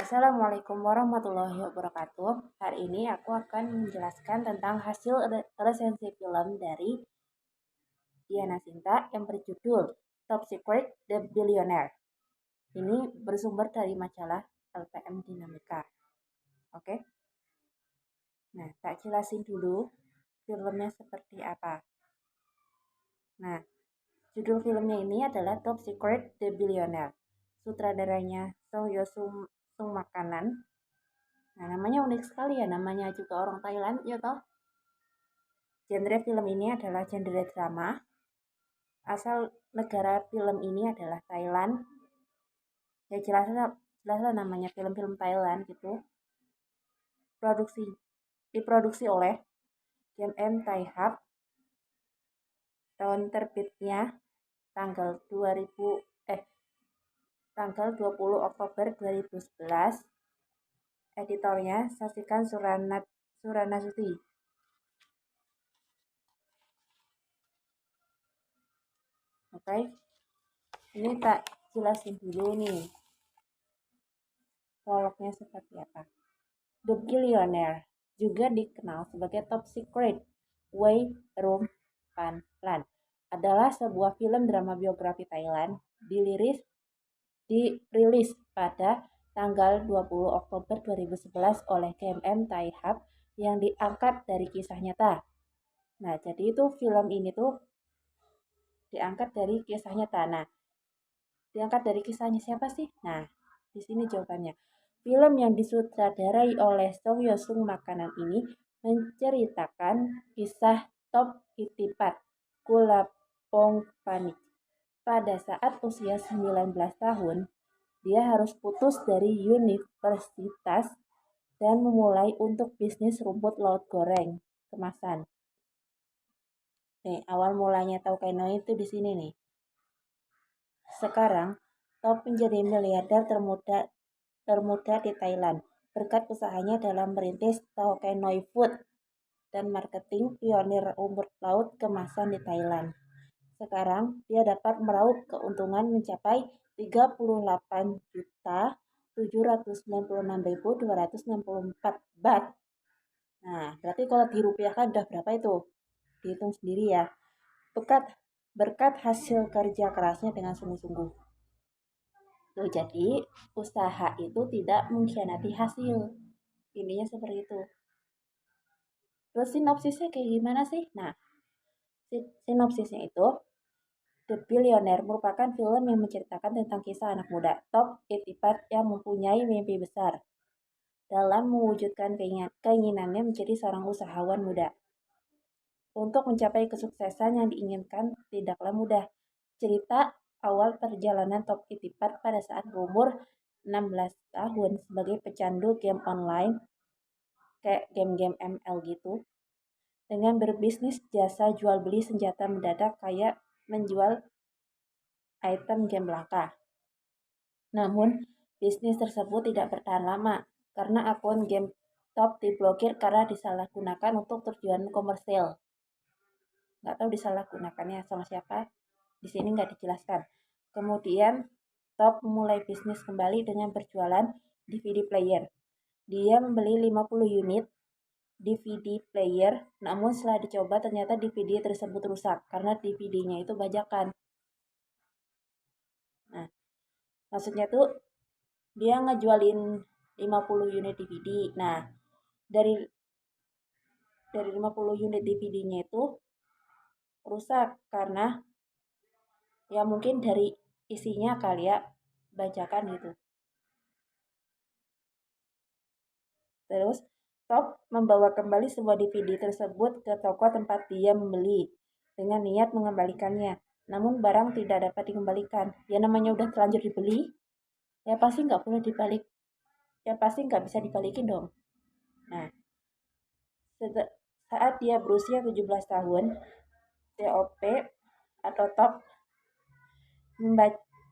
Assalamualaikum warahmatullahi wabarakatuh. Hari ini aku akan menjelaskan tentang hasil resensi film dari Diana Sinta yang berjudul Top Secret The Billionaire. Ini bersumber dari majalah LPM Dinamika. Oke. Nah, tak jelasin dulu filmnya seperti apa. Nah, judul filmnya ini adalah Top Secret The Billionaire. Sutradaranya Song Yo Sung Makanan. Nah, namanya unik sekali ya, namanya juga orang Thailand, ya toh. Genre film ini adalah genre drama. Asal negara film ini adalah Thailand. Ya jelaslah namanya film-film Thailand gitu. Diproduksi oleh GMM Thai Hub. Tahun terbitnya tanggal 20 Oktober 2011. Editornya Sasikan Suranasuti. Oke. Ini tak jelasin dulu nih. Prolognya seperti apa. The Billionaire, juga dikenal sebagai Top Secret, Wei Rum Pan Lan, adalah sebuah film drama biografi Thailand dirilis pada tanggal 20 Oktober 2011 oleh KMM Thai Hub yang diangkat dari kisah nyata. Nah, jadi itu film ini tuh diangkat dari kisah nyata. Nah, diangkat dari kisahnya siapa sih? Nah, di sini jawabannya. Film yang disutradarai oleh Song Yo Sung Makanan ini menceritakan kisah Top Itipat Kulapong Panik. Pada saat usia 19 tahun, dia harus putus dari universitas dan memulai untuk bisnis rumput laut goreng kemasan. Nih, awal mulanya tahu Keno itu di sini nih. Sekarang, Top menjadi miliarder termuda di Thailand berkat usahanya dalam merintis Tauke Noi Food dan marketing pionir rumput laut kemasan di Thailand. Sekarang dia dapat meraup keuntungan mencapai 38.796.264 baht. Nah, berarti kalau dirupiahkan udah berapa itu? Dihitung sendiri ya. Berkat hasil kerja kerasnya dengan sungguh-sungguh. Tuh, jadi usaha itu tidak mengkhianati hasil. Intinya seperti itu. Terus sinopsisnya kayak gimana sih? Nah, sinopsisnya itu The Billionaire merupakan film yang menceritakan tentang kisah anak muda Top Itipat yang mempunyai mimpi besar dalam mewujudkan keinginannya menjadi seorang usahawan muda. Untuk mencapai kesuksesan yang diinginkan tidaklah mudah. Cerita awal perjalanan Top Itipat pada saat berumur 16 tahun sebagai pecandu game online kayak game-game ML gitu, dengan berbisnis jasa jual beli senjata mendadak kayak menjual item game langka. Namun, bisnis tersebut tidak bertahan lama karena akun game Top diblokir karena disalahgunakan untuk tujuan komersil. Nggak tahu disalahgunakannya sama siapa, di sini nggak dijelaskan. Kemudian, Top memulai bisnis kembali dengan berjualan DVD player. Dia membeli 50 unit DVD player, namun setelah dicoba ternyata DVD tersebut rusak karena DVD-nya itu bajakan. Nah, maksudnya tuh dia ngejualin 50 unit DVD. Nah, dari 50 unit DVD-nya itu rusak karena ya mungkin dari isinya kali ya bajakan gitu. Terus Top membawa kembali semua DVD tersebut ke toko tempat dia membeli dengan niat mengembalikannya. Namun barang tidak dapat dikembalikan. Ya namanya udah terlanjur dibeli, ya pasti nggak boleh dibalik. Ya pasti nggak bisa dibalikin dong. Nah, saat dia berusia 17 tahun, TOP atau Top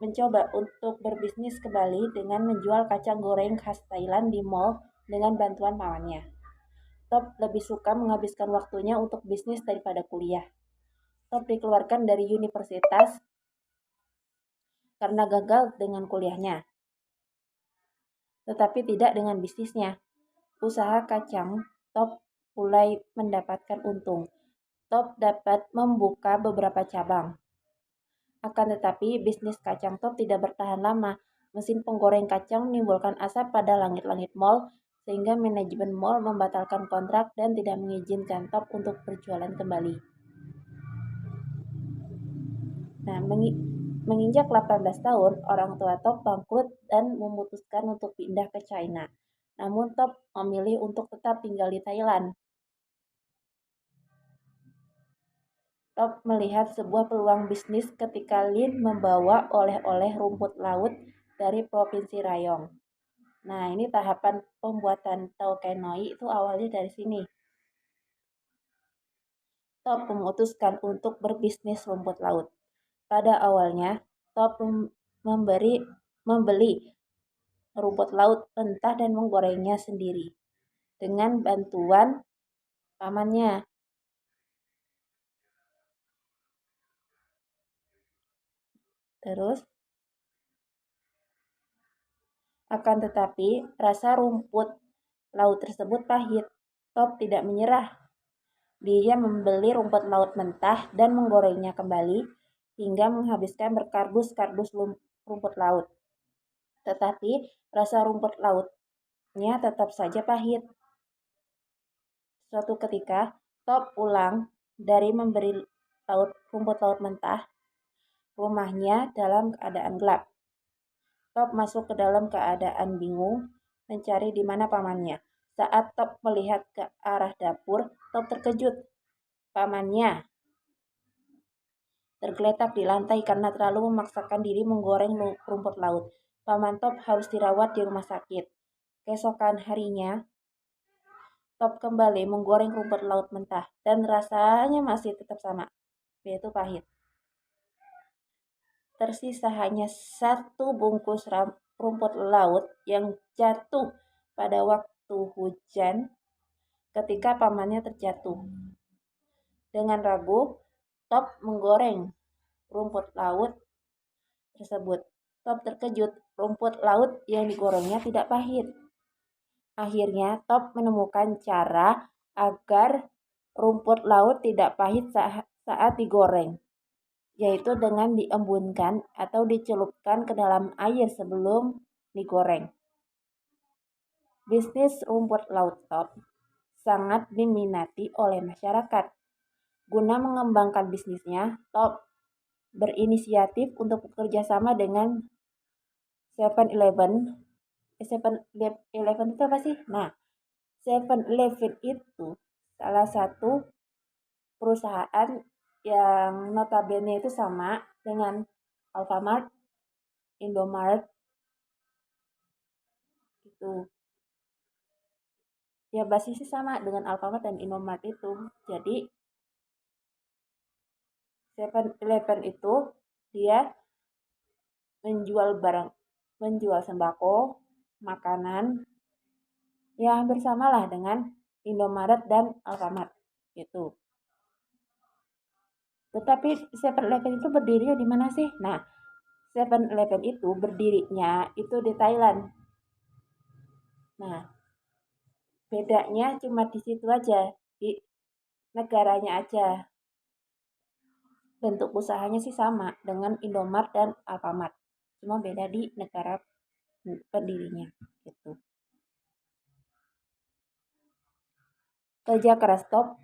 mencoba untuk berbisnis kembali dengan menjual kacang goreng khas Thailand di mall dengan bantuan pamannya. Top lebih suka menghabiskan waktunya untuk bisnis daripada kuliah. Top dikeluarkan dari universitas karena gagal dengan kuliahnya. tetapi tidak dengan bisnisnya. Usaha kacang Top mulai mendapatkan untung. Top dapat membuka beberapa cabang. Akan tetapi, bisnis kacang Top tidak bertahan lama. Mesin penggoreng kacang menimbulkan asap pada langit-langit mal, sehingga manajemen mal membatalkan kontrak dan tidak mengizinkan Top untuk berjualan kembali. Nah, menginjak 18 tahun, orang tua Top bangkrut dan memutuskan untuk pindah ke China. Namun Top memilih untuk tetap tinggal di Thailand. Top melihat sebuah peluang bisnis ketika Lin membawa oleh-oleh rumput laut dari Provinsi Rayong. Nah, ini tahapan pembuatan tauke noi itu awalnya dari sini. Top memutuskan untuk berbisnis rumput laut. Pada awalnya, Top membeli rumput laut mentah dan menggorengnya sendiri dengan bantuan pamannya. Terus, akan tetapi, rasa rumput laut tersebut pahit. Top tidak menyerah. Dia membeli rumput laut mentah dan menggorengnya kembali hingga menghabiskan berkardus-kardus rumput laut. Tetapi rasa rumput lautnya tetap saja pahit. Suatu ketika, Top pulang dari memberi rumput laut mentah. Rumahnya dalam keadaan gelap. Top masuk ke dalam keadaan bingung, mencari di mana pamannya. Saat Top melihat ke arah dapur, Top terkejut. Pamannya tergeletak di lantai karena terlalu memaksakan diri menggoreng rumput laut. Paman Top harus dirawat di rumah sakit. Keesokan harinya, Top kembali menggoreng rumput laut mentah dan rasanya masih tetap sama, yaitu pahit. Tersisa hanya satu bungkus rumput laut yang jatuh pada waktu hujan ketika pamannya terjatuh. Dengan ragu, Top menggoreng rumput laut tersebut. Top terkejut, rumput laut yang digorengnya tidak pahit. Akhirnya, Top menemukan cara agar rumput laut tidak pahit saat digoreng, yaitu dengan diembunkan atau dicelupkan ke dalam air sebelum digoreng. Bisnis rumput laut Top sangat diminati oleh masyarakat. Guna mengembangkan bisnisnya, Top berinisiatif untuk bekerja sama dengan 7-Eleven. 7-Eleven itu apa sih? Nah, 7-Eleven itu salah satu perusahaan yang notabene itu sama dengan Alfamart, Indomart, gitu. Ya basisnya sama dengan Alfamart dan Indomart itu. Jadi 7-Eleven itu dia menjual sembako, makanan, ya hampir samalah dengan Indomaret dan Alfamart gitu. Tetapi 7-Eleven itu berdirinya di mana sih? Nah, 7-Eleven itu berdirinya itu di Thailand. Nah, bedanya cuma di situ aja, di negaranya aja. Bentuk usahanya sih sama dengan Indomart dan Alfamart. Cuma beda di negara pendirinya gitu. Kerja keras Top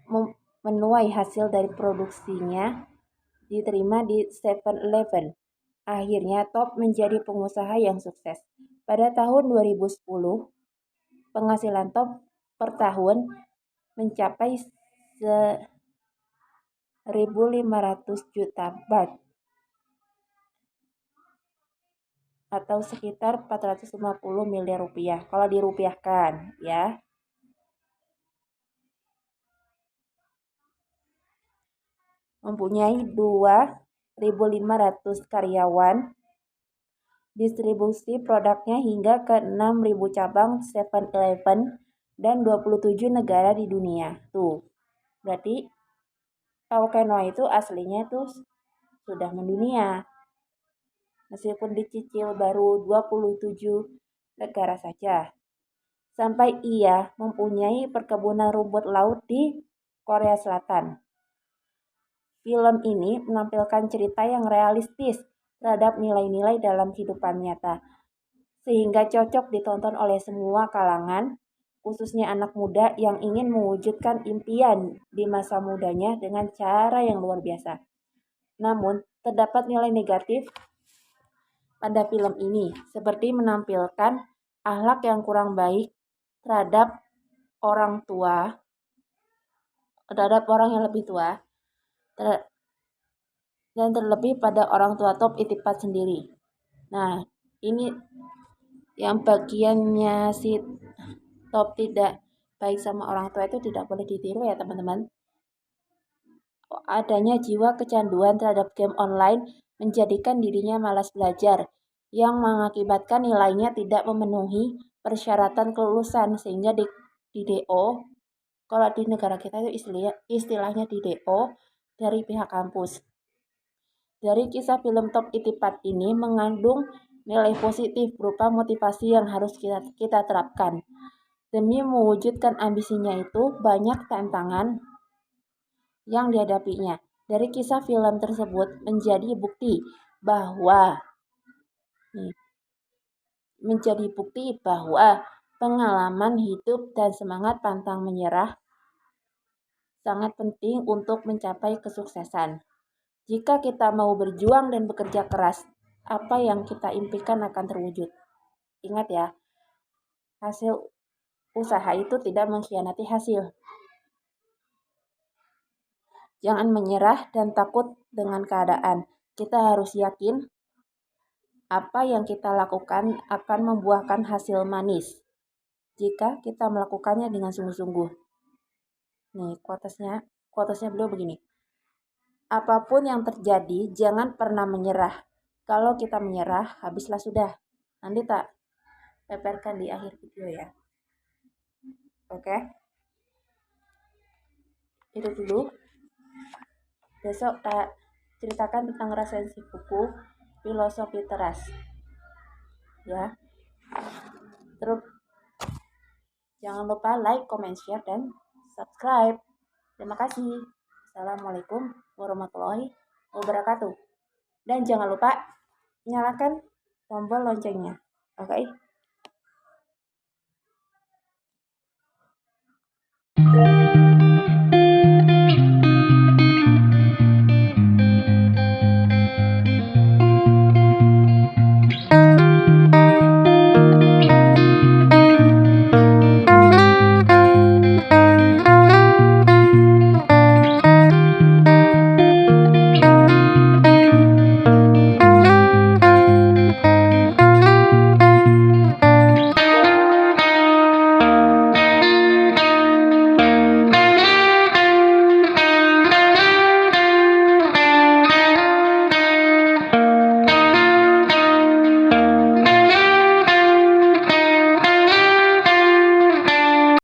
menuai hasil dari produksinya diterima di 7-Eleven. Akhirnya Top menjadi pengusaha yang sukses. Pada tahun 2010, penghasilan Top per tahun mencapai 1.500 juta baht atau sekitar 450 miliar rupiah kalau dirupiahkan ya. Mempunyai 2.500 karyawan, distribusi produknya hingga ke 6.000 cabang 7-Eleven dan 27 negara di dunia. Tuh, berarti tauke noi itu aslinya itu sudah mendunia. Meskipun dicicil baru 27 negara saja, sampai ia mempunyai perkebunan rumput laut di Korea Selatan. Film ini menampilkan cerita yang realistis terhadap nilai-nilai dalam kehidupan nyata, sehingga cocok ditonton oleh semua kalangan, khususnya anak muda yang ingin mewujudkan impian di masa mudanya dengan cara yang luar biasa. Namun, terdapat nilai negatif pada film ini, seperti menampilkan akhlak yang kurang baik terhadap orang tua, terhadap orang yang lebih tua, dan terlebih pada orang tua top itipat sendiri. Nah, ini yang bagiannya si top tidak baik sama orang tua itu tidak boleh ditiru ya teman-teman. Adanya jiwa kecanduan terhadap game online menjadikan dirinya malas belajar, yang mengakibatkan nilainya tidak memenuhi persyaratan kelulusan, sehingga di DO, kalau di negara kita itu istilahnya di DO dari pihak kampus. Dari kisah film Top Itipat ini mengandung nilai positif berupa motivasi yang harus kita terapkan. Demi mewujudkan ambisinya itu, banyak tantangan yang dihadapinya. Dari kisah film tersebut menjadi bukti bahwa pengalaman hidup dan semangat pantang menyerah sangat penting untuk mencapai kesuksesan. Jika kita mau berjuang dan bekerja keras, apa yang kita impikan akan terwujud. Ingat ya, hasil usaha itu tidak mengkhianati hasil. Jangan menyerah dan takut dengan keadaan. Kita harus yakin apa yang kita lakukan akan membuahkan hasil manis jika kita melakukannya dengan sungguh-sungguh. Nih, quotesnya beliau begini. Apapun yang terjadi, jangan pernah menyerah. Kalau kita menyerah, habislah sudah. Nanti tak paparkan di akhir video ya. Oke? Itu dulu. Besok tak ceritakan tentang resensi buku Filosofi Teras. Ya. Terus jangan lupa like, comment, share, dan subscribe. Terima kasih. Assalamualaikum warahmatullahi wabarakatuh. Dan jangan lupa nyalakan tombol loncengnya. Oke?